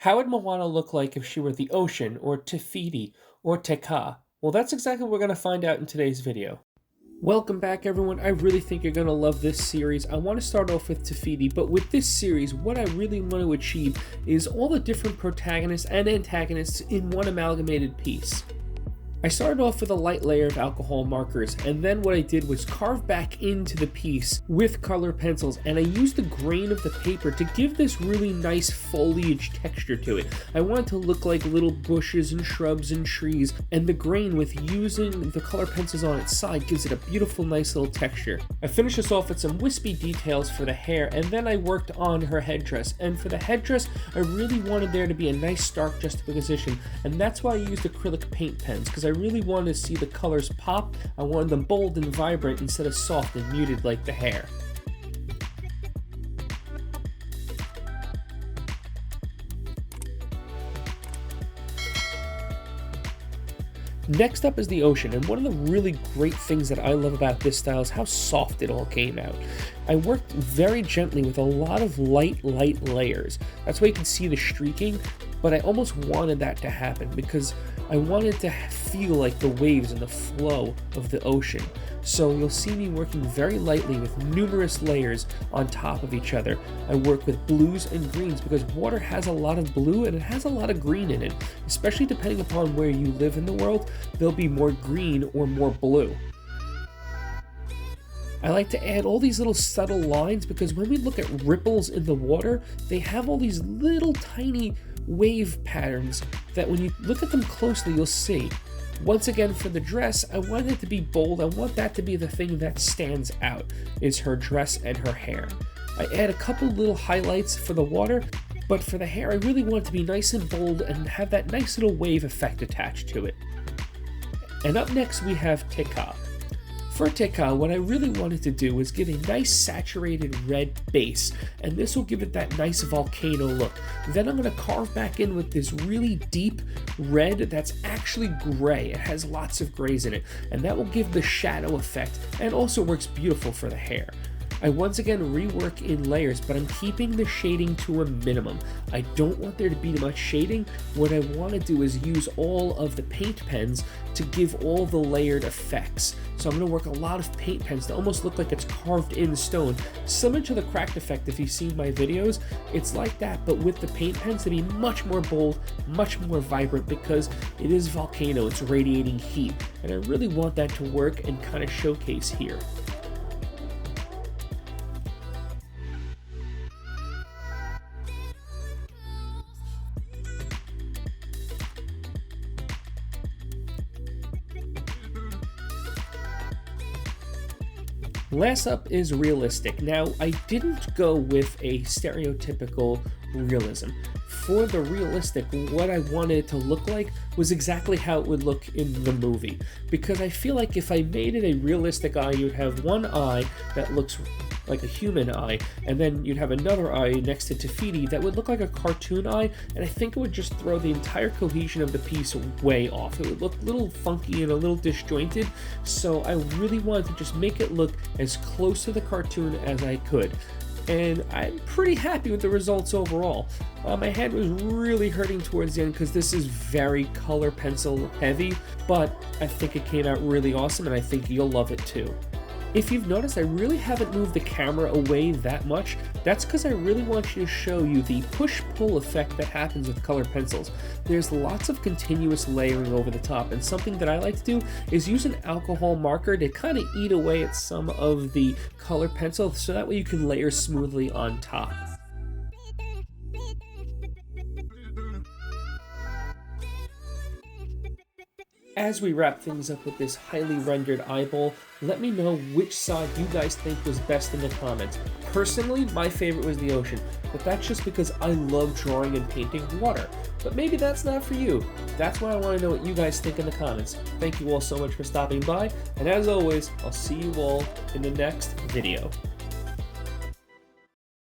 How would Moana look like if she were the ocean, or Te Fiti, or Te Ka? Well, that's exactly what we're going to find out in today's video. Welcome back, everyone. I really think you're going to love this series. I want to start off with Te Fiti, but with this series, what I really want to achieve is all the different protagonists and antagonists in one amalgamated piece. I started off with a light layer of alcohol markers, and then what I did was carve back into the piece with color pencils, and I used the grain of the paper to give this really nice foliage texture to it. I wanted to look like little bushes and shrubs and trees, and the grain, with using the color pencils on its side, gives it a beautiful, nice little texture. I finished this off with some wispy details for the hair, and then I worked on her headdress. And for the headdress, I really wanted there to be a nice stark juxtaposition, and that's why I used acrylic paint pens, because I really wanted to see the colors pop. I wanted them bold and vibrant instead of soft and muted like the hair. Next up is the ocean, and one of the really great things that I love about this style is how soft it all came out. I worked very gently with a lot of light layers. That's why you can see the streaking, but I almost wanted that to happen because I wanted to feel like the waves and the flow of the ocean. So you'll see me working very lightly with numerous layers on top of each other. I work with blues and greens because water has a lot of blue and it has a lot of green in it. Especially depending upon where you live in the world, there'll be more green or more blue. I like to add all these little subtle lines because when we look at ripples in the water, they have all these little tiny wave patterns that when you look at them closely, you'll see. Once again, for the dress, I want it to be bold. I want that to be the thing that stands out, is her dress and her hair. I add a couple little highlights for the water, but for the hair, I really want it to be nice and bold and have that nice little wave effect attached to it. And up next, we have Te Ka. For Te Ka, what I really wanted to do was give a nice saturated red base, and this will give it that nice volcano look. Then I'm going to carve back in with this really deep red that's actually gray. It has lots of grays in it, and that will give the shadow effect and also works beautiful for the hair. I once again rework in layers, but I'm keeping the shading to a minimum. I don't want there to be much shading. What I want to do is use all of the paint pens to give all the layered effects. So I'm going to work a lot of paint pens to almost look like it's carved in stone. Similar to the cracked effect if you've seen my videos, it's like that, but with the paint pens to be much more bold, much more vibrant because it is volcano, it's radiating heat. And I really want that to work and kind of showcase here. Last up is realistic. Now, I didn't go with a stereotypical realism. For the realistic, what I wanted it to look like was exactly how it would look in the movie. Because I feel like if I made it a realistic eye, you'd have one eye that looks like a human eye, and then you'd have another eye next to Te Fiti that would look like a cartoon eye, and I think it would just throw the entire cohesion of the piece way off. It would look a little funky and a little disjointed, so I really wanted to just make it look as close to the cartoon as I could. And I'm pretty happy with the results overall. My head was really hurting towards the end because this is very color pencil heavy, but I think it came out really awesome and I think you'll love it too. If you've noticed, I really haven't moved the camera away that much. That's because I really want you to show you the push-pull effect that happens with color pencils. There's lots of continuous layering over the top, and something that I like to do is use an alcohol marker to kind of eat away at some of the color pencil so that way you can layer smoothly on top. As we wrap things up with this highly rendered eyeball, let me know which side you guys think was best in the comments. Personally, my favorite was the ocean, but that's just because I love drawing and painting water. But maybe that's not for you. That's why I want to know what you guys think in the comments. Thank you all so much for stopping by, and as always, I'll see you all in the next video.